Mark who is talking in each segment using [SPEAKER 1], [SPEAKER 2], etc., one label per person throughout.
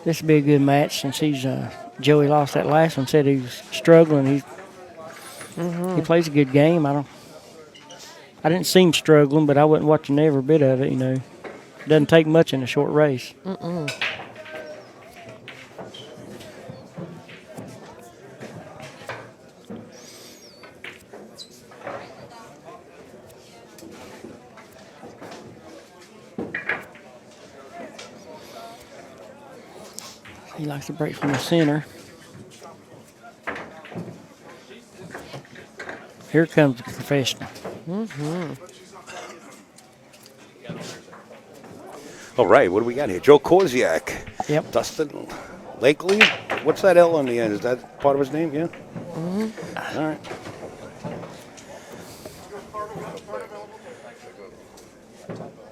[SPEAKER 1] This will be a good match since Joey lost that last one. Said he was struggling. He plays a good game. I didn't see him struggling, but I wasn't watching every bit of it. It doesn't take much in a short race. He likes to break from the center. Here comes the professional.
[SPEAKER 2] All right, what do we got here? Joe Korsiak.
[SPEAKER 1] Yep.
[SPEAKER 2] Dustin Lackey. What's that L on the end? Is that part of his name? Yeah. All right.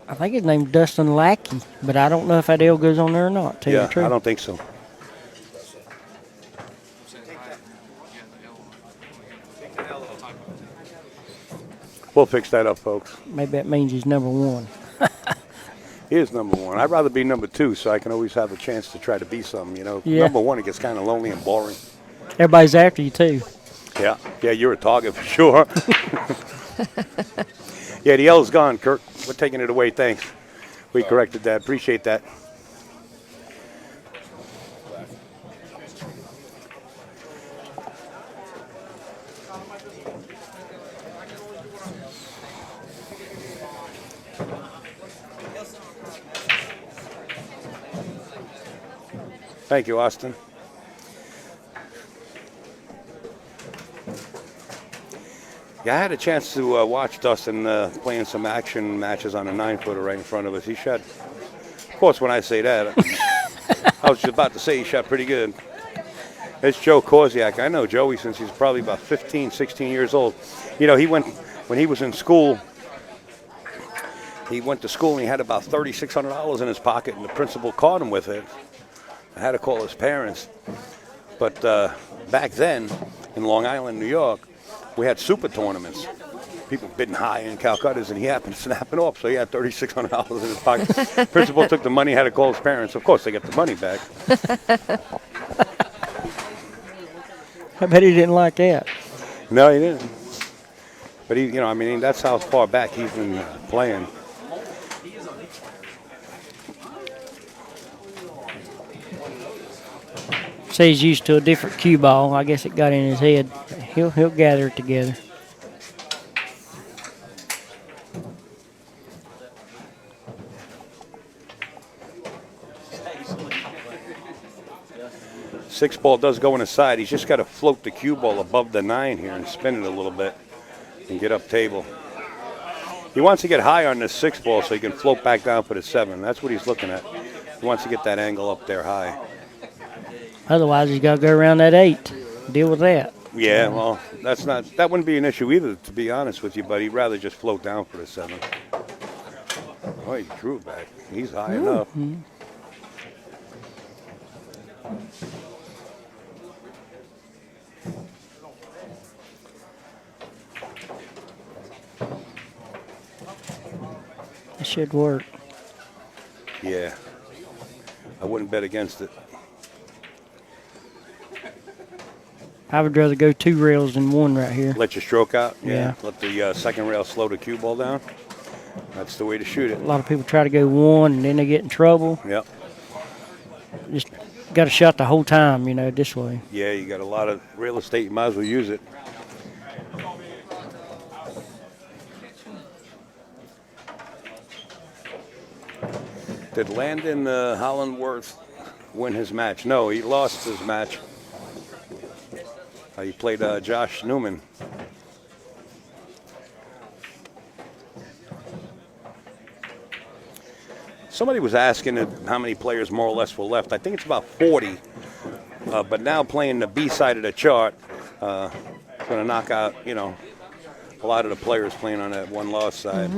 [SPEAKER 1] I think his name's Dustin Lackey, but I don't know if that L goes on there or not. Tell you the truth.
[SPEAKER 2] I don't think so. We'll fix that up, folks.
[SPEAKER 1] Maybe that means he's number one.
[SPEAKER 2] He is number one. I'd rather be number two so I can always have a chance to try to be something,
[SPEAKER 1] Yeah.
[SPEAKER 2] Number one, it gets kind of lonely and boring.
[SPEAKER 1] Everybody's after you, too.
[SPEAKER 2] Yeah, you're a target for sure. Yeah, the L's gone, Kirk. We're taking it away, thanks. We corrected that. Appreciate that. Thank you, Austin. Yeah, I had a chance to watch Dustin playing some action matches on a 9-footer right in front of us. He shot, of course, when I say that, I was just about to say he shot pretty good. It's Joe Korsiak. I know Joey since he's probably about 15, 16 years old. When he was in school, he went to school and he had about $3,600 in his pocket, and the principal caught him with it. I had to call his parents. But back then, in Long Island, New York, we had super tournaments. People bidding high in Calcuttas, and he happened to snap it off, so he had $3,600 in his pocket. Principal took the money, had to call his parents. Of course, they got the money back.
[SPEAKER 1] I bet he didn't like that.
[SPEAKER 2] No, he didn't. But that's how far back he's been playing.
[SPEAKER 1] Say he's used to a different cue ball. I guess it got in his head. He'll gather it together.
[SPEAKER 2] Six ball does go in the side. He's just got to float the cue ball above the 9 here and spin it a little bit and get up table. He wants to get high on this 6 ball so he can float back down for the 7. That's what he's looking at. He wants to get that angle up there high.
[SPEAKER 1] Otherwise, he's got to go around that 8. Deal with that.
[SPEAKER 2] Yeah, well, that wouldn't be an issue either, to be honest with you, but he'd rather just float down for the 7. Oh, he drew it back. He's high enough.
[SPEAKER 1] It should work.
[SPEAKER 2] Yeah. I wouldn't bet against it.
[SPEAKER 1] I would rather go 2 rails than 1 right here.
[SPEAKER 2] Let your stroke out?
[SPEAKER 1] Yeah.
[SPEAKER 2] Let the second rail slow the cue ball down? That's the way to shoot it.
[SPEAKER 1] A lot of people try to go 1 and then they get in trouble.
[SPEAKER 2] Yep.
[SPEAKER 1] Just got to shot the whole time, this way.
[SPEAKER 2] Yeah, you got a lot of real estate. You might as well use it. Did Landon Hollandworth win his match? No, he lost his match. He played Josh Newman. Somebody was asking how many players more or less were left. I think it's about 40. But now playing the B side of the chart, going to knock out, a lot of the players playing on that one loss side.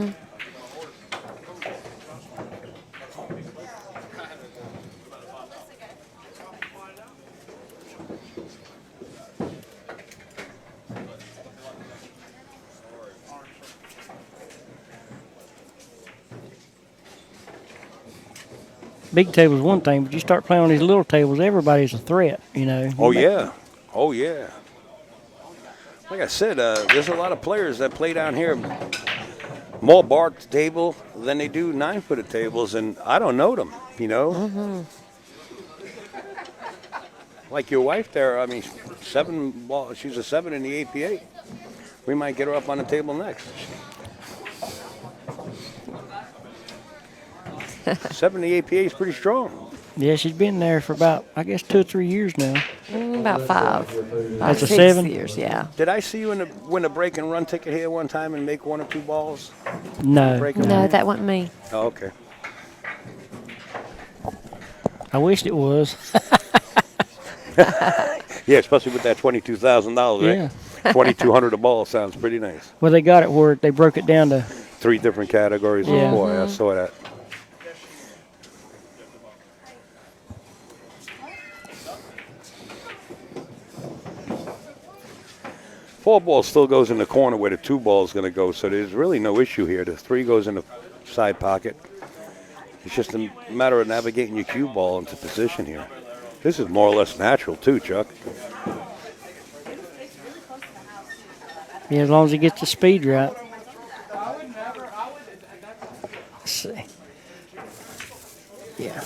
[SPEAKER 1] big table's one thing, but you start playing on these little tables, everybody's a threat, you know.
[SPEAKER 2] Oh, yeah. Oh, yeah. Like I said, there's a lot of players that play down here more bar table than they do 9-footed tables, and I don't know them, you know.
[SPEAKER 3] Mm-hmm.
[SPEAKER 2] Like your wife there, I mean, she's a 7 in the APA. We might get her up on the table next. 7 in the APA is pretty strong.
[SPEAKER 1] Yeah, she's been there for about, I guess, 2 or 3 years now.
[SPEAKER 3] About 5.
[SPEAKER 1] That's a
[SPEAKER 3] 6
[SPEAKER 1] 7?
[SPEAKER 3] years, yeah.
[SPEAKER 2] Did I see you win a break and run ticket here one time and make 1 or 2 balls?
[SPEAKER 1] No.
[SPEAKER 3] No, that wasn't me.
[SPEAKER 2] Oh, okay.
[SPEAKER 1] I wished it was.
[SPEAKER 2] Yeah, especially with that $22,000, right?
[SPEAKER 1] Yeah.
[SPEAKER 2] $2,200 a ball sounds pretty nice.
[SPEAKER 1] Well, they got it where they broke it down to
[SPEAKER 2] 3 different categories.
[SPEAKER 1] Yeah.
[SPEAKER 2] Boy, I saw that. Four ball still goes in the corner where the 2 ball is going to go, so there's really no issue here. The 3 goes in the side pocket. It's just a matter of navigating your cue ball into position here. This is more or less natural too, Chuck.
[SPEAKER 1] Yeah, as long as he gets the speed right. Let's see. Yeah.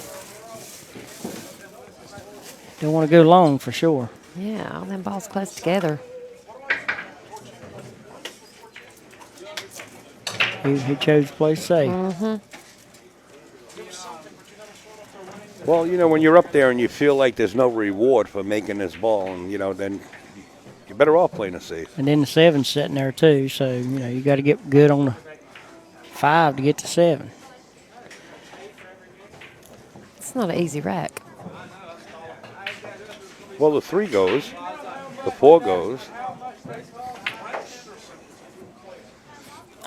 [SPEAKER 1] Don't want to go long for sure.
[SPEAKER 3] Yeah, all them balls close together.
[SPEAKER 1] He chose to play safe.
[SPEAKER 3] Mm-hmm.
[SPEAKER 2] Well, you know, when you're up there and you feel like there's no reward for making this ball, and you know, then you're better off playing it safe.
[SPEAKER 1] And then the 7's sitting there too, so you know you got to get good on the 5 to get to 7.
[SPEAKER 3] It's not an easy rack.
[SPEAKER 2] Well, the 3 goes, the 4 goes.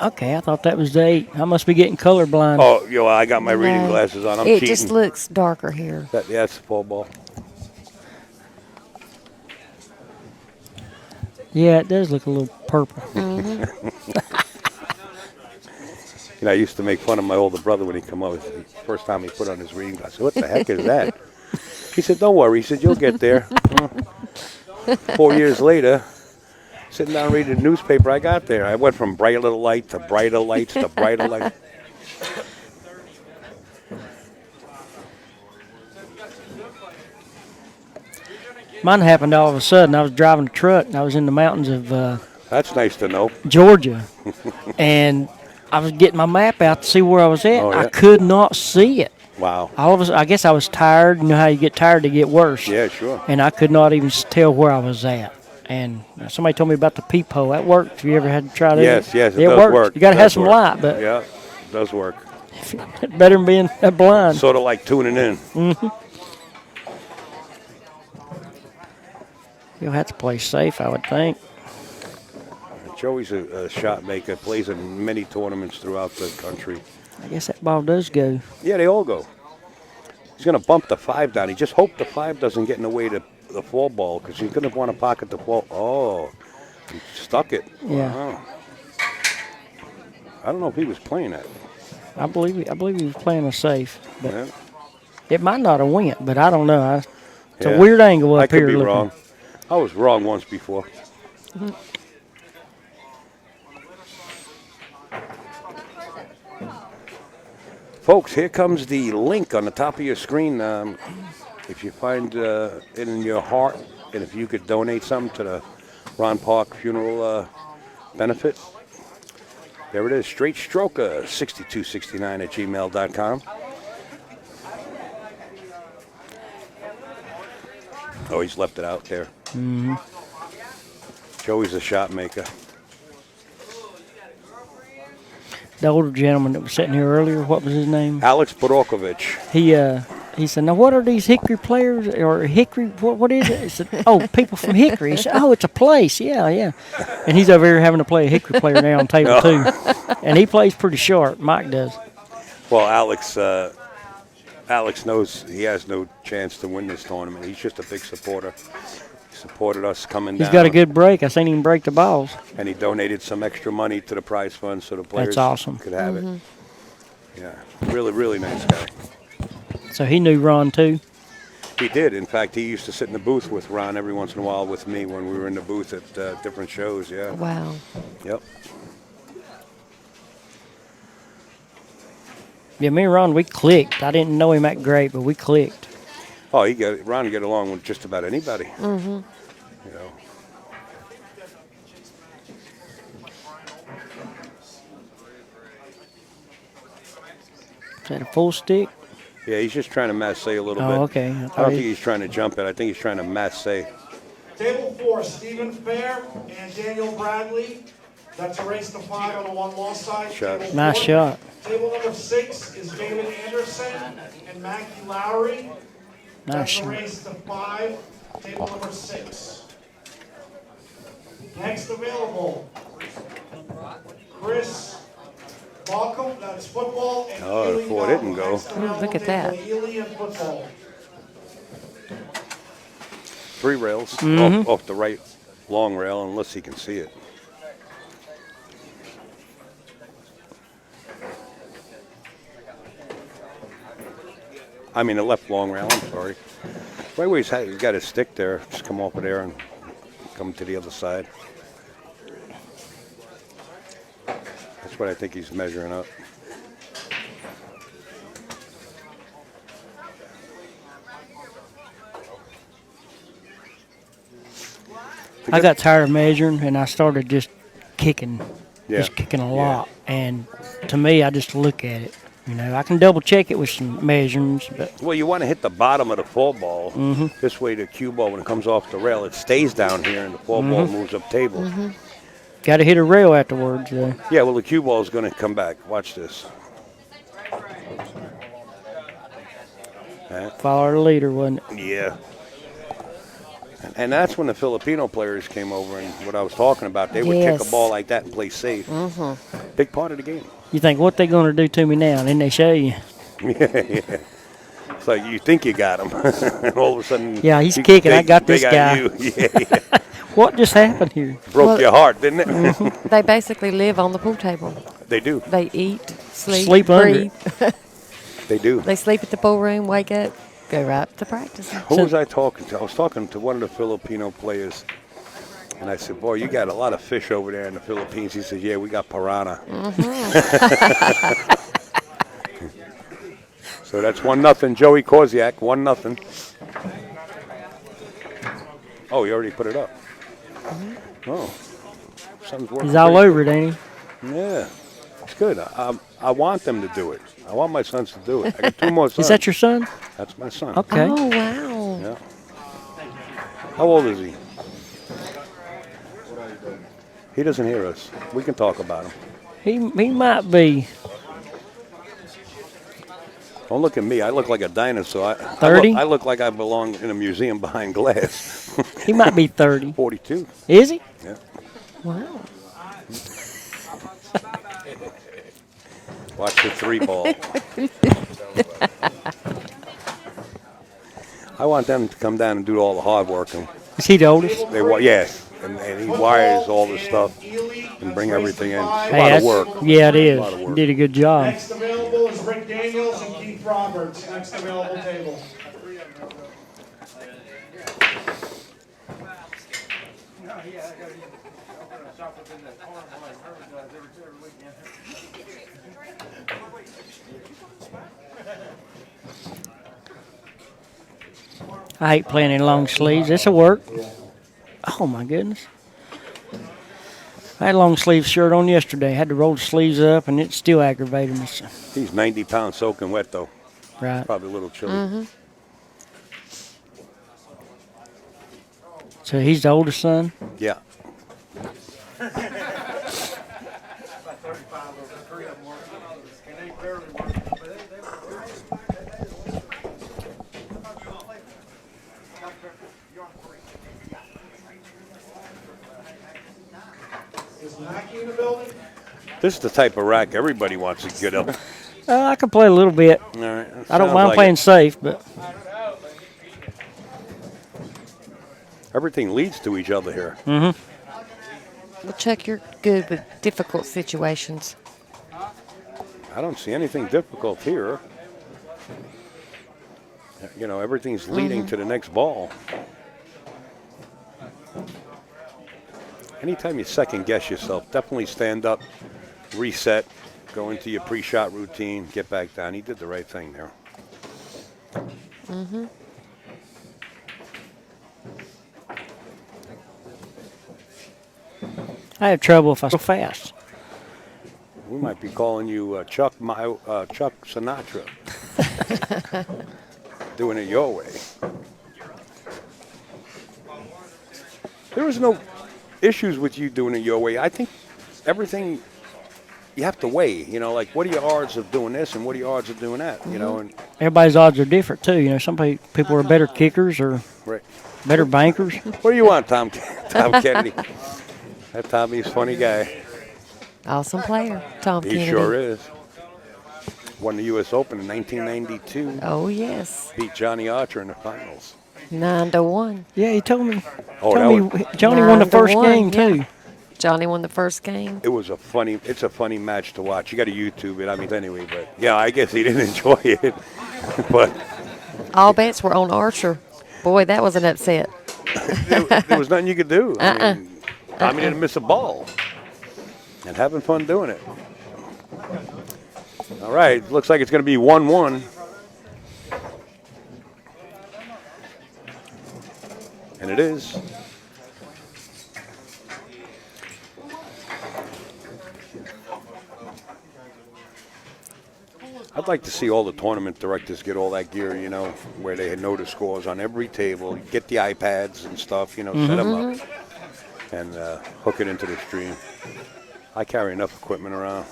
[SPEAKER 1] Okay, I thought that was the 8. I must be getting colorblind.
[SPEAKER 2] Oh, yo, I got my reading
[SPEAKER 3] No,
[SPEAKER 2] glasses on. I'm
[SPEAKER 3] it
[SPEAKER 2] cheating.
[SPEAKER 3] just looks darker here.
[SPEAKER 2] That's the 4 ball.
[SPEAKER 1] Yeah, it does look a little purple.
[SPEAKER 3] Mm-hmm.
[SPEAKER 2] You know, I used to make fun of my older brother when he come over. The first time he put on his reading glasses. What the heck is that? He said, "Don't worry." He said, "You'll get there." 4 years later, sitting down reading the newspaper, I got there. I went from brighter light to brighter lights to brighter lights.
[SPEAKER 1] Mine happened all of a sudden. I was driving a truck, and I was in the mountains of
[SPEAKER 2] That's nice to know.
[SPEAKER 1] Georgia, and I was getting my map out to see where I was at.
[SPEAKER 2] Oh, yeah.
[SPEAKER 1] I could not see it.
[SPEAKER 2] Wow.
[SPEAKER 1] All of a sudden, I guess I was tired. You know how you get tired to get worse.
[SPEAKER 2] Yeah, sure.
[SPEAKER 1] And I could not even tell where I was at. And somebody told me about the peephole. That worked. Have you ever had to try that?
[SPEAKER 2] Yes, it does
[SPEAKER 1] works.
[SPEAKER 2] work.
[SPEAKER 1] You got to
[SPEAKER 2] It
[SPEAKER 1] have
[SPEAKER 2] does
[SPEAKER 1] some
[SPEAKER 2] work.
[SPEAKER 1] light, but
[SPEAKER 2] Yeah, it does work.
[SPEAKER 1] better than being blind.
[SPEAKER 2] Sort of like tuning in.
[SPEAKER 1] Mm-hmm. You'll have to play safe, I would think.
[SPEAKER 2] Joey's a shot maker, plays in many tournaments throughout the country.
[SPEAKER 1] I guess that ball does go.
[SPEAKER 2] Yeah, they all go. He's going to bump the 5 down. He just hoped the 5 doesn't get in the way of the 4 ball because he's going to want to pocket the 4. Oh, he stuck it.
[SPEAKER 1] Yeah.
[SPEAKER 2] Wow. I don't know if he was playing that.
[SPEAKER 1] I believe he was playing a safe. But
[SPEAKER 2] Yeah.
[SPEAKER 1] it might not have went, but I don't know. It's
[SPEAKER 2] Yeah.
[SPEAKER 1] a weird angle up
[SPEAKER 2] I
[SPEAKER 1] here.
[SPEAKER 2] could be
[SPEAKER 1] looking.
[SPEAKER 2] wrong. I was wrong once before. Folks, here comes the link on the top of your screen. If you find it in your heart, and if you could donate something to the Ron Park Funeral benefit, there it is. Straight Stroker 6269 at gmail.com. Oh, he's left it out there.
[SPEAKER 1] Mm-hmm.
[SPEAKER 2] Joey's a shot maker.
[SPEAKER 1] The older gentleman that was sitting here earlier, what was his name?
[SPEAKER 2] Alex Podorkovich.
[SPEAKER 1] He said, "Now what are these Hickory players or Hickory? What is it?" He said, "Oh, people from Hickory." He said, "Oh, it's a place, yeah." And he's over here having to play a Hickory player now on table 2, and he plays pretty sharp. Mike does.
[SPEAKER 2] Well, Alex knows he has no chance to win this tournament. He's just a big supporter. He supported us coming down.
[SPEAKER 1] He's got a good break. I seen him break the balls.
[SPEAKER 2] And he donated some extra money to the prize fund so the players
[SPEAKER 1] That's awesome.
[SPEAKER 2] could have it. Yeah, really, really nice guy.
[SPEAKER 1] So he knew Ron too.
[SPEAKER 2] He did. In fact, he used to sit in the booth with Ron every once in a while with me when we were in the booth at different shows. Yeah.
[SPEAKER 3] Wow.
[SPEAKER 2] Yep.
[SPEAKER 1] Yeah, me and Ron, we clicked. I didn't know him that great, but we clicked.
[SPEAKER 2] Oh, Ron get along with just about anybody. Mm-hmm. You know.
[SPEAKER 1] Is that a full stick?
[SPEAKER 2] Yeah, he's just trying to masse a little bit.
[SPEAKER 1] Oh, okay.
[SPEAKER 2] I don't think he's trying to jump it. I think he's trying to masse.
[SPEAKER 4] Table 4, Stephen Fair and Daniel Bradley. That's a race to 5 on the one-loss side.
[SPEAKER 2] Shot.
[SPEAKER 1] Nice shot.
[SPEAKER 4] Table number 6 is David Anderson and Mackie Lowry.
[SPEAKER 1] Nice
[SPEAKER 4] That's a
[SPEAKER 1] shot.
[SPEAKER 4] race to 5. Table number 6. Next available, Chris Malcolm. That's football and
[SPEAKER 2] Oh, the
[SPEAKER 4] Ely
[SPEAKER 2] 4
[SPEAKER 4] golf.
[SPEAKER 2] didn't go.
[SPEAKER 4] Next available
[SPEAKER 3] Look at that.
[SPEAKER 4] table, Ely and football.
[SPEAKER 2] 3 rails off the right long rail, unless he can see it. I mean, the left long rail, I'm sorry. Right where he's got his stick there, just come off of there and come to the other side. That's what I think he's measuring up.
[SPEAKER 1] I got tired of measuring, and I started just kicking.
[SPEAKER 2] Yeah.
[SPEAKER 1] Just kicking a lot. And to me, I just look at it. You know, I can double check it with some measurements, but
[SPEAKER 2] Well, you want to hit the bottom of the fall ball. This way, the cue ball, when it comes off the rail, it stays down here, and the fall ball moves up table.
[SPEAKER 1] got to hit a rail afterwards. Though.
[SPEAKER 2] Yeah, well, the cue ball is going to come back. Watch this.
[SPEAKER 1] Follow the leader, wasn't it?
[SPEAKER 2] Yeah. And that's when the Filipino players came over, and what I was talking about, they would kick
[SPEAKER 3] Yes.
[SPEAKER 2] a ball like that and play safe. Big part of the game.
[SPEAKER 1] You think, what they going to do to me now? And then they show you.
[SPEAKER 2] Yeah. It's like you think you got him, and all of a sudden,
[SPEAKER 1] Yeah, he's kicking. I got this guy.
[SPEAKER 2] You. Yeah.
[SPEAKER 1] What just happened here?
[SPEAKER 2] Broke
[SPEAKER 3] Well-
[SPEAKER 2] your heart, didn't it?
[SPEAKER 3] They basically live on the pool table.
[SPEAKER 2] They do.
[SPEAKER 3] They eat, sleep,
[SPEAKER 1] Sleep under
[SPEAKER 3] breathe.
[SPEAKER 2] They do.
[SPEAKER 3] They sleep at the pool room, wake up, go right to practice.
[SPEAKER 2] Who was I talking to? I was talking to one of the Filipino players, and I said, "Boy, you got a lot of fish over there in the Philippines." He said, "Yeah, we got piranha." So that's 1-0. Joey Korsiak, 1-0. Oh, you already put it up. Oh, something's working.
[SPEAKER 1] He's all
[SPEAKER 2] pretty
[SPEAKER 1] over it, ain't he?
[SPEAKER 2] good. Yeah, it's good. I want them to do it. I want my sons to do it. I got 2 more sons.
[SPEAKER 1] Is that your son?
[SPEAKER 2] That's my son.
[SPEAKER 1] Okay.
[SPEAKER 3] Oh, wow.
[SPEAKER 2] Yeah. How old is he? He doesn't hear us. We can talk about him.
[SPEAKER 1] He might be
[SPEAKER 2] Don't look at me. I look like a dinosaur.
[SPEAKER 1] 30?
[SPEAKER 2] I look like I belong in a museum behind glass.
[SPEAKER 1] he might be 30.
[SPEAKER 2] 42.
[SPEAKER 1] Is he?
[SPEAKER 2] Yeah.
[SPEAKER 3] Wow.
[SPEAKER 2] Watch the 3 ball. I want them to come down and do all the hard work. And
[SPEAKER 1] Is he the oldest?
[SPEAKER 2] yeah. And he wires all the stuff and bring everything in. A lot of
[SPEAKER 1] that's-
[SPEAKER 2] work.
[SPEAKER 1] Yeah, it is.
[SPEAKER 2] A lot of
[SPEAKER 1] He
[SPEAKER 2] work.
[SPEAKER 1] did a good job.
[SPEAKER 4] Next available is Rick Daniels and Keith Roberts. Next available table.
[SPEAKER 1] I hate playing in long sleeves. This'll work. Oh my goodness. I had a long sleeve shirt on yesterday. Had to roll the sleeves up, and it still aggravated me. So,
[SPEAKER 2] He's 90 pounds soaking wet, though.
[SPEAKER 1] right.
[SPEAKER 2] Probably a little chilly.
[SPEAKER 1] So he's the oldest son.
[SPEAKER 2] Yeah.
[SPEAKER 4] Is Mackey in the building?
[SPEAKER 2] This is the type of rack everybody wants to get up.
[SPEAKER 1] I can play a little bit.
[SPEAKER 2] All right.
[SPEAKER 1] I don't
[SPEAKER 2] Sounds
[SPEAKER 1] mind
[SPEAKER 2] like
[SPEAKER 1] playing
[SPEAKER 2] it.
[SPEAKER 1] safe, but
[SPEAKER 2] Everything leads to each other here.
[SPEAKER 3] Well, Chuck, you're good with difficult situations.
[SPEAKER 2] I don't see anything difficult here. You know, everything's leading to the next ball. Anytime you second guess yourself, definitely stand up, reset, go into your pre-shot routine, get back down. He did the right thing there.
[SPEAKER 1] I have trouble if I go fast.
[SPEAKER 2] We might be calling you Chuck Sinatra. Doing it your way. There was no issues with you doing it your way. I think everything you have to weigh. You know, like what are your odds of doing this and what are your odds of doing that? You know, and
[SPEAKER 1] Everybody's odds are different too. You know, some people are better kickers or
[SPEAKER 2] right.
[SPEAKER 1] better bankers.
[SPEAKER 2] What do you want, Tom Kennedy? That Tommy's a funny guy.
[SPEAKER 3] Awesome player, Tom
[SPEAKER 2] He
[SPEAKER 3] Kennedy.
[SPEAKER 2] sure is. Won the U.S. Open in 1992.
[SPEAKER 3] Oh, yes.
[SPEAKER 2] Beat Johnny Archer in the finals.
[SPEAKER 3] 9-1.
[SPEAKER 1] Yeah, he told me.
[SPEAKER 2] Oh,
[SPEAKER 1] Told me Johnny won the first
[SPEAKER 3] 9-1,
[SPEAKER 1] game
[SPEAKER 3] yeah.
[SPEAKER 1] too.
[SPEAKER 3] Johnny won the first game.
[SPEAKER 2] It's a funny match to watch. You got to YouTube it. I mean, anyway, but yeah, I guess he didn't enjoy it. But
[SPEAKER 3] All bets were on Archer. Boy, that was an upset.
[SPEAKER 2] there was nothing you could do. I mean, Tommy didn't miss a ball. And having fun doing it. All right, looks like it's going to be 1-1. And it is. I'd like to see all the tournament directors get all that gear, you know, where they know the scores on every table, get the iPads and stuff, you know, set them up and hook it into the stream. I carry enough equipment around.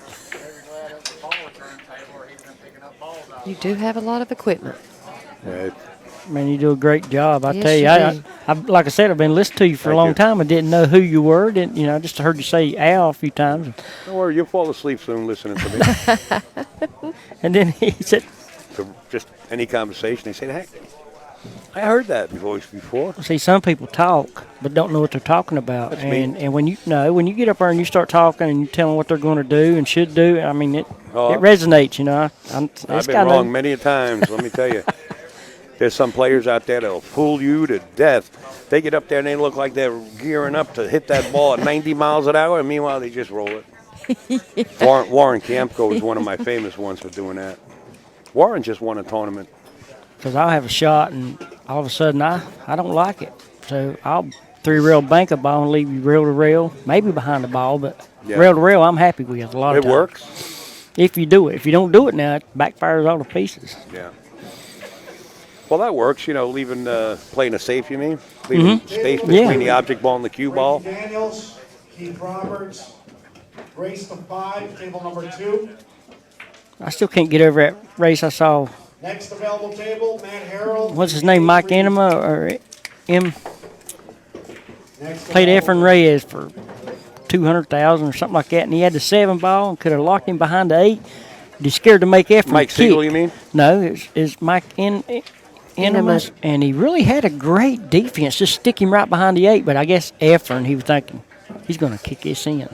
[SPEAKER 3] You do have a lot of equipment.
[SPEAKER 2] Yeah,
[SPEAKER 1] Man, you do a great job. I
[SPEAKER 3] Yes,
[SPEAKER 1] tell you,
[SPEAKER 3] you
[SPEAKER 1] I like I said, I've been listening to you for a
[SPEAKER 2] Thank
[SPEAKER 1] long
[SPEAKER 2] you.
[SPEAKER 1] time. I didn't know who you were. Didn't you know? I just heard you say Al a few times,
[SPEAKER 2] don't worry, you'll fall asleep soon listening to me.
[SPEAKER 1] and then he said,
[SPEAKER 2] To just any conversation, they say, hey, I heard that voice before.
[SPEAKER 1] "See, some people talk but don't know what they're talking about."
[SPEAKER 2] That's me.
[SPEAKER 1] And when you get up there and you start talking and you tell them what they're going to do and should do, I mean, it
[SPEAKER 2] Oh.
[SPEAKER 1] it resonates. You know,
[SPEAKER 2] I've been wrong many a times, let me tell you. There's some players out there that'll fool you to death. They get up there and they look like they're gearing up to hit that ball at 90 miles an hour, and meanwhile they just roll it. Warren Campco is one of my famous ones for doing that. Warren just won a tournament.
[SPEAKER 1] Because I'll have a shot and all of a sudden I don't like it, so I'll three-rail bank a ball and leave you rail to rail, maybe behind the ball, but
[SPEAKER 2] Yeah.
[SPEAKER 1] rail to rail I'm happy with a lot of
[SPEAKER 2] It
[SPEAKER 1] times.
[SPEAKER 2] works.
[SPEAKER 1] If you do it. If you don't do it now, it backfires all to pieces.
[SPEAKER 2] Yeah. Well, that works, you know, leaving playing a safe, you mean? Leaving space between
[SPEAKER 1] Yeah.
[SPEAKER 2] the object ball and the cue ball.
[SPEAKER 4] Ricky Daniels, Keith Roberts, race to 5, table number 2.
[SPEAKER 1] I still can't get over that race I saw.
[SPEAKER 4] Next available table, Matt Harrell.
[SPEAKER 1] What's his name, Mike Enema or M?
[SPEAKER 4] Next
[SPEAKER 1] Played
[SPEAKER 4] available-
[SPEAKER 1] Efren Reyes for 200,000 or something like that, and he had the 7 ball and could have locked him behind the 8. He's scared to make Efren
[SPEAKER 2] Mike
[SPEAKER 1] kick.
[SPEAKER 2] Siegel, you mean?
[SPEAKER 1] No, it's Mike Enema, and he really had a great defense. Just stick him right behind the 8, but I guess Efren, he was thinking, he's going to kick this in.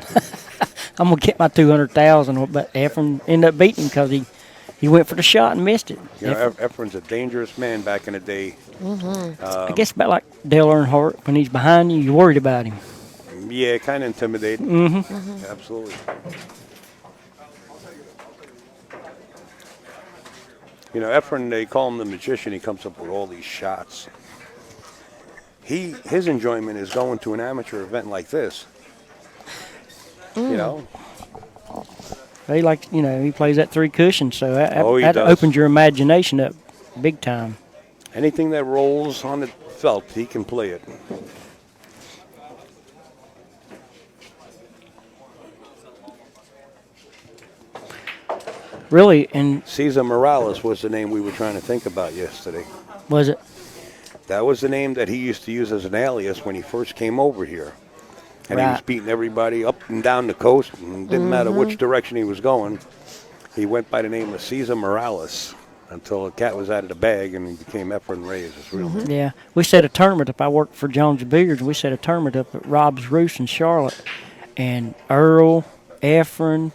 [SPEAKER 1] I'm going to get my 200,000, but Efren ended up beating him because he went for the shot and missed it.
[SPEAKER 2] You know, Efren's a dangerous man back in the day.
[SPEAKER 1] I guess about like Dale Earnhardt, when he's behind you, you're worried about him.
[SPEAKER 2] Yeah, kind of intimidating. Absolutely. You know, Efren, they call him the magician. He comes up with all these shots. His enjoyment is going to an amateur event like this. You know,
[SPEAKER 1] He he plays that 3 cushion, so
[SPEAKER 2] Oh, he
[SPEAKER 1] that
[SPEAKER 2] does.
[SPEAKER 1] opens your imagination up big time.
[SPEAKER 2] anything that rolls on the felt, he can play it.
[SPEAKER 1] Really, and
[SPEAKER 2] Cesar Morales was the name we were trying to think about yesterday.
[SPEAKER 1] was it?
[SPEAKER 2] That was the name that he used to use as an alias when he first came over here. And he was
[SPEAKER 1] Right.
[SPEAKER 2] beating everybody up and down the coast. And didn't matter which direction he was going. He went by the name of Cesar Morales until the cat was out of the bag and he became Efren Reyes, his real name.
[SPEAKER 1] Yeah, we set a tournament up. I worked for Jones Billiards, and we set a tournament up at Rob's Roost in Charlotte. And Earl, Efren,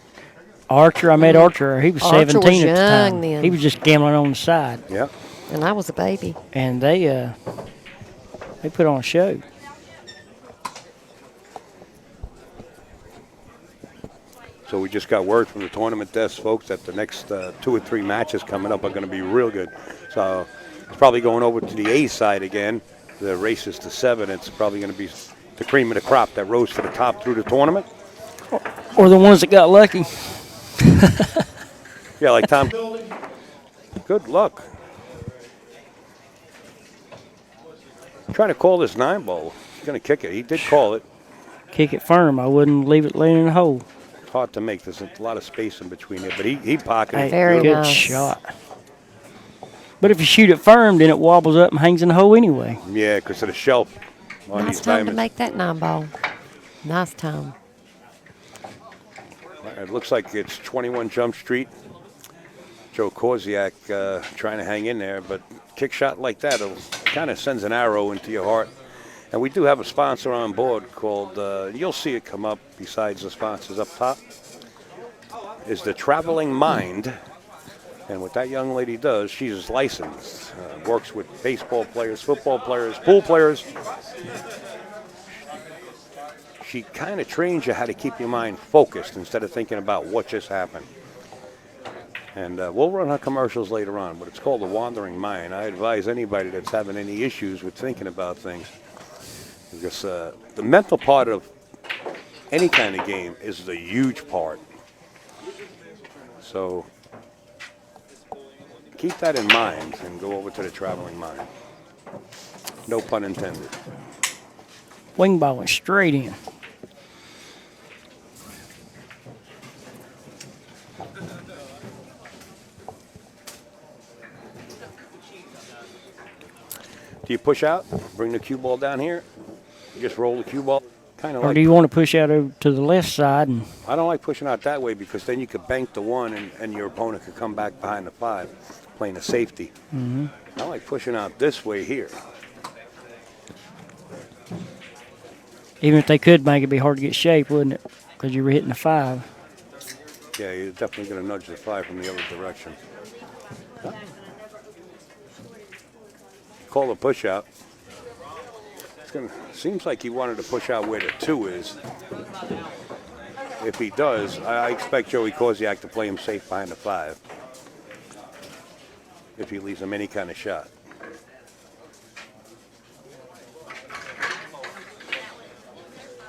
[SPEAKER 1] Archer. I met Archer. He was
[SPEAKER 3] Archer
[SPEAKER 1] 17
[SPEAKER 3] was
[SPEAKER 1] at the
[SPEAKER 3] young
[SPEAKER 1] time.
[SPEAKER 3] then.
[SPEAKER 1] He was just gambling on the side.
[SPEAKER 2] Yeah.
[SPEAKER 3] And I was a baby.
[SPEAKER 1] And they put on a show.
[SPEAKER 2] So we just got word from the tournament desk, folks, that the next 2 or 3 matches coming up are going to be real good. So it's probably going over to the A side again. The race is to 7. It's probably going to be the cream of the crop that rose to the top through the tournament.
[SPEAKER 1] Or the ones that got lucky.
[SPEAKER 2] Yeah, like Tom. Good luck. Trying to call this 9 ball. He's going to kick it. He did call it.
[SPEAKER 1] Kick it firm. I wouldn't leave it laying in the hole.
[SPEAKER 2] It's hard to make. There's a lot of space in between it, but he pocketed it.
[SPEAKER 3] Very
[SPEAKER 1] Good
[SPEAKER 3] nice.
[SPEAKER 1] shot. But if you shoot it firm, then it wobbles up and hangs in the hole anyway.
[SPEAKER 2] Yeah, because of the shelf on
[SPEAKER 3] Nice
[SPEAKER 2] these
[SPEAKER 3] time to
[SPEAKER 2] diamonds.
[SPEAKER 3] make that 9 ball. Nice time.
[SPEAKER 2] It looks like it's 21 Jump Street. Joe Korsiak trying to hang in there, but kick shot like that kind of sends an arrow into your heart. And we do have a sponsor on board called, you'll see it come up besides the sponsors up top, is the Traveling Mind. And what that young lady does, she's licensed, works with baseball players, football players, pool players. She kind of trains you how to keep your mind focused instead of thinking about what just happened. And we'll run our commercials later on, but it's called The Wandering Mind. I advise anybody that's having any issues with thinking about things, because the mental part of any kind of game is the huge part. So keep that in mind and go over to the Traveling Mind. No pun intended.
[SPEAKER 1] Wing ball went straight in.
[SPEAKER 2] Do you push out, bring the cue ball down here, you just roll the cue ball? Kind of
[SPEAKER 1] Or
[SPEAKER 2] like.
[SPEAKER 1] do you want to push out over to the left side? And
[SPEAKER 2] I don't like pushing out that way because then you could bank the 1 and your opponent could come back behind the 5, playing a safety.
[SPEAKER 1] mm-hmm.
[SPEAKER 2] I like pushing out this way here.
[SPEAKER 1] Even if they could make it, be hard to get shape, wouldn't it? Because you were hitting the 5.
[SPEAKER 2] Yeah, you're definitely going to nudge the 5 from the other direction. Call a push out. Seems like he wanted to push out where the 2 is. If he does, I expect Joey Korsiak to play him safe behind the 5. If he leaves him any kind of shot.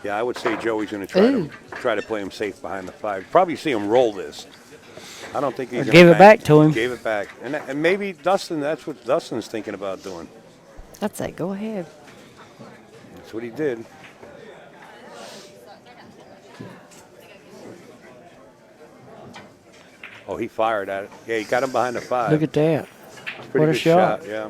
[SPEAKER 2] Yeah, I would say Joey's going to try to play him safe behind the 5. Probably see him roll this. I don't think he's going to
[SPEAKER 1] gave it back to him.
[SPEAKER 2] Gave it back. And maybe Dustin, that's what Dustin's thinking about doing.
[SPEAKER 3] I'd say go ahead.
[SPEAKER 2] That's what he did. Oh, he fired at it. Yeah, he got him behind the 5.
[SPEAKER 1] Look at that.
[SPEAKER 2] Pretty
[SPEAKER 1] What a
[SPEAKER 2] good
[SPEAKER 1] shot.
[SPEAKER 2] Yeah.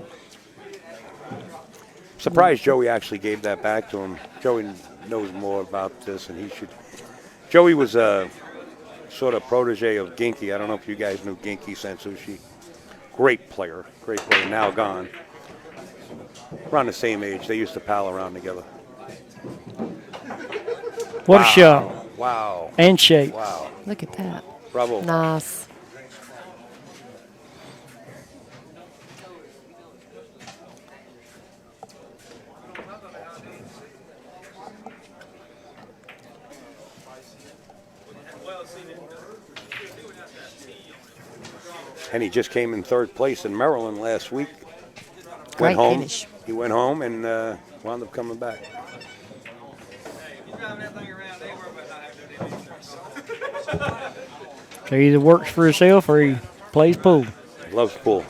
[SPEAKER 2] Surprised Joey actually gave that back to him. Joey knows more about this, and he should. Joey was a sort of protege of Ginky. I don't know if you guys knew Ginky Sansushi. Great player, now gone. Around the same age. They used to pal around together.
[SPEAKER 1] What a shot.
[SPEAKER 2] Wow.
[SPEAKER 1] And shape.
[SPEAKER 2] Wow.
[SPEAKER 3] Look at that.
[SPEAKER 2] Bravo.
[SPEAKER 3] Nice.
[SPEAKER 2] And he just came in 3rd place in Maryland last week.
[SPEAKER 3] Great
[SPEAKER 2] Went home.
[SPEAKER 3] finish.
[SPEAKER 2] He went home and wound up coming back.
[SPEAKER 1] So he either works for himself or he plays pool.
[SPEAKER 2] Loves pool.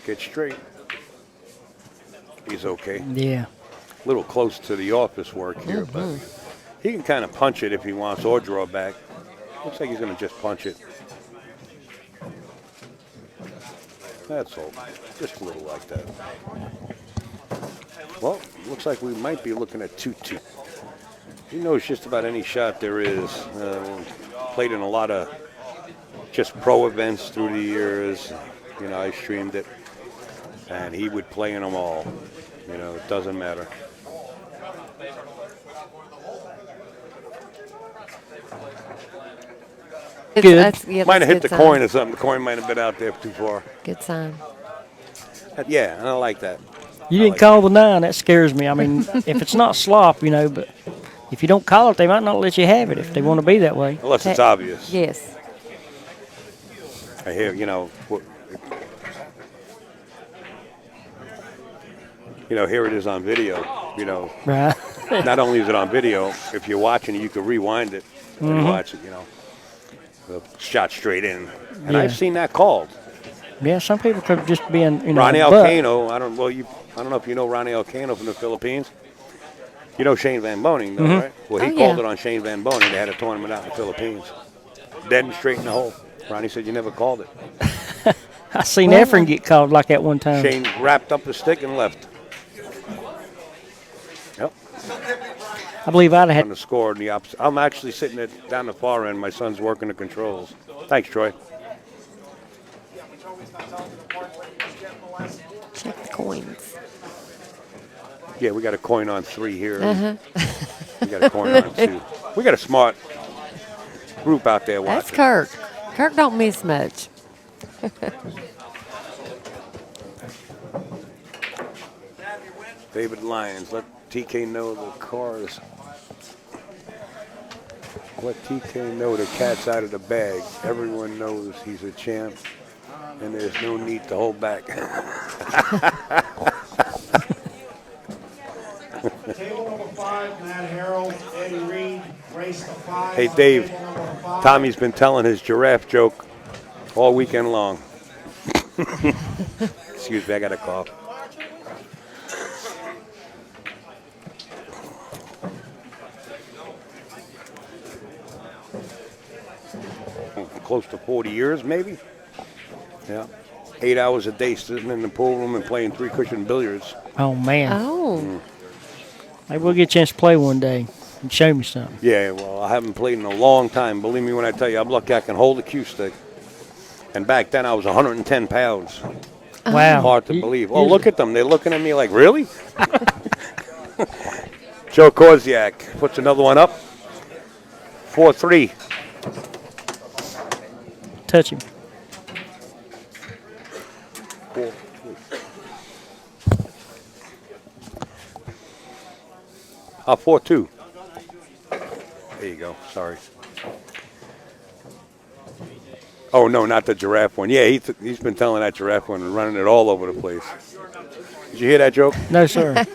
[SPEAKER 2] Get straight. He's okay.
[SPEAKER 1] Yeah.
[SPEAKER 2] A little close to the office work here, but he can kind of punch it if he wants or draw back. Looks like he's going to just punch it. That's all. Just a little like that. Well, looks like we might be looking at 2-2. He knows just about any shot there is. Played in a lot of just pro events through the years. You know, I streamed it. And he would play in them all. You know, it doesn't matter.
[SPEAKER 1] good.
[SPEAKER 3] Yeah,
[SPEAKER 2] Might have
[SPEAKER 3] that's
[SPEAKER 2] hit the
[SPEAKER 3] a good sign.
[SPEAKER 2] coin or something. The coin might have been out there too far.
[SPEAKER 3] Good sign.
[SPEAKER 2] Yeah, I like that.
[SPEAKER 1] You didn't call the 9. That scares me. I mean, if it's not slop, but if you don't call it, they might not let you have it if they want to be that way.
[SPEAKER 2] Unless it's obvious.
[SPEAKER 3] Yes.
[SPEAKER 2] I hear, here it is on video.
[SPEAKER 1] Right.
[SPEAKER 2] Not only is it on video, if you're watching it, you can rewind it and watch it, The shot straight in. And
[SPEAKER 1] Yeah.
[SPEAKER 2] I've seen that called.
[SPEAKER 1] Yeah, some people could just be in,
[SPEAKER 2] Ronny
[SPEAKER 1] but
[SPEAKER 2] Alcano, I don't know if you know Ronny Alcano from the Philippines. You know Shane Van Boning, though, right? Well, he called it on Shane Van Boning. They had a tournament out in the Philippines. Dead and straight in the hole. Ronnie said, you never called it.
[SPEAKER 1] I seen Efren get called like that one time.
[SPEAKER 2] Shane wrapped up the stick and left. Yep.
[SPEAKER 1] I believe I'd have
[SPEAKER 2] On
[SPEAKER 1] had.
[SPEAKER 2] the score in the opposite. I'm actually sitting down the far end. My son's working the controls. Thanks, Troy.
[SPEAKER 3] Check the coins.
[SPEAKER 2] Yeah, we got a coin on 3 here. We got a coin on 2. We got a smart group out there watching.
[SPEAKER 3] That's Kirk. Kirk don't miss much.
[SPEAKER 2] David Lyons, let TK know the cars. Let TK know the cat's out of the bag. Everyone knows he's a champ, and there's no need to hold back.
[SPEAKER 4] Table number 5, Matt Harold, Eddie Reed, race to 5.
[SPEAKER 2] Hey,
[SPEAKER 4] on
[SPEAKER 2] Dave,
[SPEAKER 4] table number 5.
[SPEAKER 2] Tommy's been telling his giraffe joke all weekend long. Excuse me, I got a cough. Close to 40 years, maybe. Yeah. 8 hours a day sitting in the pool room and playing 3-cushion billiards.
[SPEAKER 1] Oh, man.
[SPEAKER 3] Oh.
[SPEAKER 1] Maybe we'll get a chance to play one day and show me something.
[SPEAKER 2] Yeah, well, I haven't played in a long time. Believe me when I tell you, I'm lucky I can hold a cue stick. And back then I was 110 pounds.
[SPEAKER 1] Wow.
[SPEAKER 2] Hard to believe. Oh, look at them. They're looking at me like, really? Joe Korsiak puts another one up. 4-3.
[SPEAKER 1] Touch him.
[SPEAKER 2] 4-3. Oh, 4-2. There you go. Sorry. Oh, no, not the giraffe one. Yeah, he's been telling that giraffe one and running it all over the place. Did you hear that joke?
[SPEAKER 1] No, sir.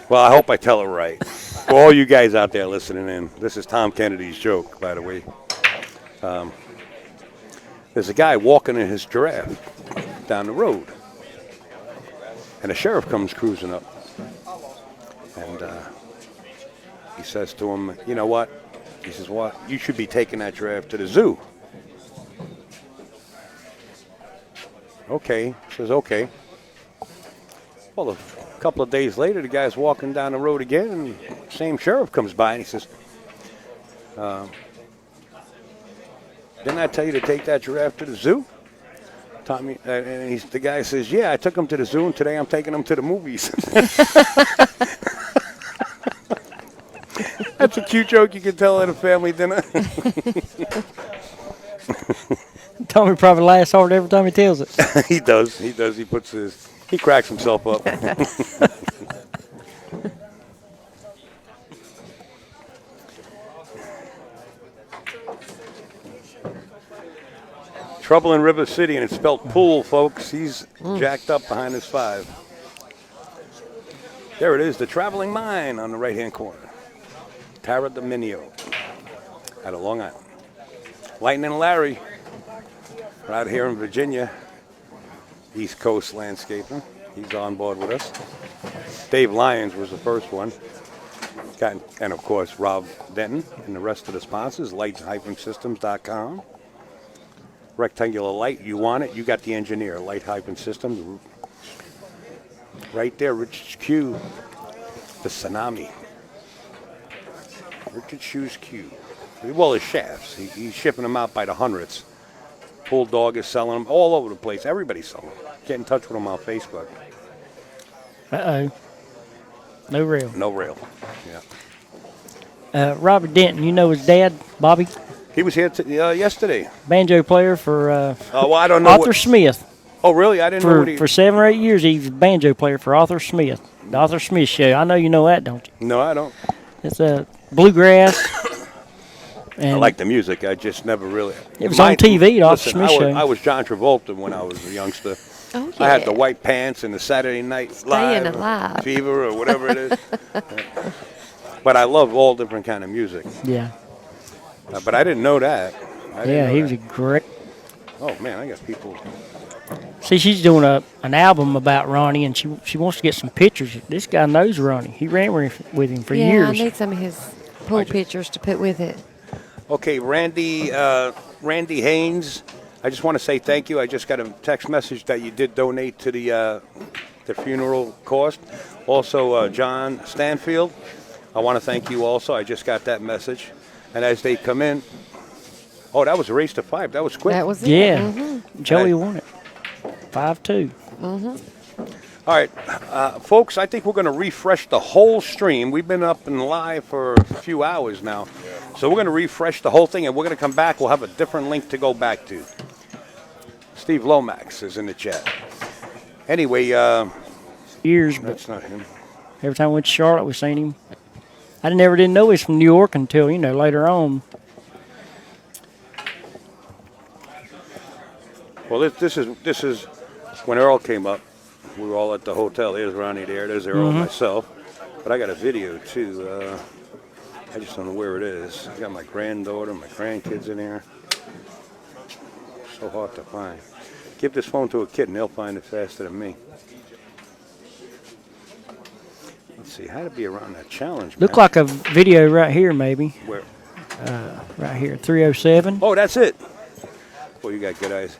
[SPEAKER 2] Well, I hope I tell it right. For all you guys out there listening in, this is Tom Kennedy's joke, by the way. There's a guy walking in his giraffe down the road, and a sheriff comes cruising up, and he says to him, you know what? He says, what? You should be taking that giraffe to the zoo. Okay. He says, okay. Well, a couple of days later, the guy's walking down the road again, and the same sheriff comes by, and he says, didn't I tell you to take that giraffe to the zoo? Tommy, and the guy says, yeah, I took him to the zoo, and today I'm taking him to the movies. That's a cute joke you can tell at a family dinner.
[SPEAKER 1] Tommy probably laughs hard every time he tells it.
[SPEAKER 2] He does. He cracks himself up. Trouble in River City, and it's spelled pool, folks. He's jacked up behind his 5. There it is, the Traveling Mine on the right-hand corner. Tara Dominio out of Long Island. Lightning Larry right here in Virginia. East Coast Landscaping. He's on board with us. Dave Lyons was the first one. And, of course, Rob Denton and the rest of the sponsors, light-systems.com. Rectangular light, you want it, you got the engineer. Light-Systems. Right there, Richard Q. The Tsunami. Richard Shoes Q. Well, his shafts. He's shipping them out by the hundreds. Bulldog is selling them all over the place. Everybody's selling them. Get in touch with them on Facebook.
[SPEAKER 1] Uh-oh. No rail.
[SPEAKER 2] No rail. Yeah.
[SPEAKER 1] Robert Denton, you know his dad, Bobby?
[SPEAKER 2] He was here yesterday.
[SPEAKER 1] Banjo player for
[SPEAKER 2] Well, I don't know.
[SPEAKER 1] Arthur Smith.
[SPEAKER 2] Oh, really? I didn't know what he...
[SPEAKER 1] For 7 or 8 years, he was a banjo player for Arthur Smith. The Arthur Smith Show. I know you know that, don't you?
[SPEAKER 2] No, I don't.
[SPEAKER 1] It's a bluegrass.
[SPEAKER 2] I like the music. I just never really...
[SPEAKER 1] It was on TV, the Arthur
[SPEAKER 2] Listen,
[SPEAKER 1] Smith Show.
[SPEAKER 2] I was John Travolta when I was a youngster.
[SPEAKER 3] Oh, yeah.
[SPEAKER 2] I had the white pants and the Saturday Night
[SPEAKER 3] Staying
[SPEAKER 2] Live,
[SPEAKER 3] alive.
[SPEAKER 2] Fever, or whatever it is. But I love all different kind of music.
[SPEAKER 1] Yeah.
[SPEAKER 2] But I didn't know that.
[SPEAKER 1] He was a great...
[SPEAKER 2] Oh, man, I got people...
[SPEAKER 1] See, she's doing an album about Ronnie, and she wants to get some pictures. This guy knows Ronnie. He ran with him for years.
[SPEAKER 3] Yeah, I need some of his pool pictures to put with it.
[SPEAKER 2] Okay, Randy Haynes, I just want to say thank you. I just got a text message that you did donate to the funeral cost. Also, John Stanfield, I want to thank you also. I just got that message. And as they come in, oh, that was a race to 5. That was quick.
[SPEAKER 3] That was it.
[SPEAKER 1] Yeah.
[SPEAKER 3] Mm-hmm.
[SPEAKER 1] Joey won it. 5-2.
[SPEAKER 3] Mm-hmm.
[SPEAKER 2] All right, folks, I think we're going to refresh the whole stream. We've been up and live for a few hours now. So we're going to refresh the whole thing, and we're going to come back. We'll have a different link to go back to. Steve Lomax is in the chat. Anyway,
[SPEAKER 1] Years, but
[SPEAKER 2] that's not him.
[SPEAKER 1] every time we went to Charlotte, we seen him. I never did know he was from New York until, later on.
[SPEAKER 2] Well, this is when Earl came up. We were all at the hotel. There's Ronnie there. There's Earl and myself. But I got a video, too. I just don't know where it is. I got my granddaughter, my grandkids in here. So hard to find. Give this phone to a kid and they'll find it faster than me. Let's see. How to be around that challenge,
[SPEAKER 1] Look like a video right here, maybe.
[SPEAKER 2] Where?
[SPEAKER 1] Right here, 307.
[SPEAKER 2] Oh, that's it. Well, you got good eyes.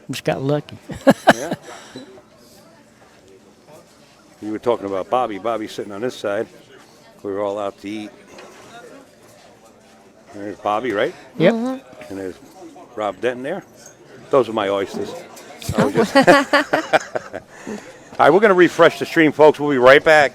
[SPEAKER 1] Just got lucky.
[SPEAKER 2] Yeah. You were talking about Bobby. Bobby's sitting on this side. We were all out to eat. There's Bobby, right?
[SPEAKER 1] Yep.
[SPEAKER 3] Mm-hmm.
[SPEAKER 2] And there's Rob Denton there. Those are my oysters. All right, we're going to refresh the stream, folks. We'll be right back.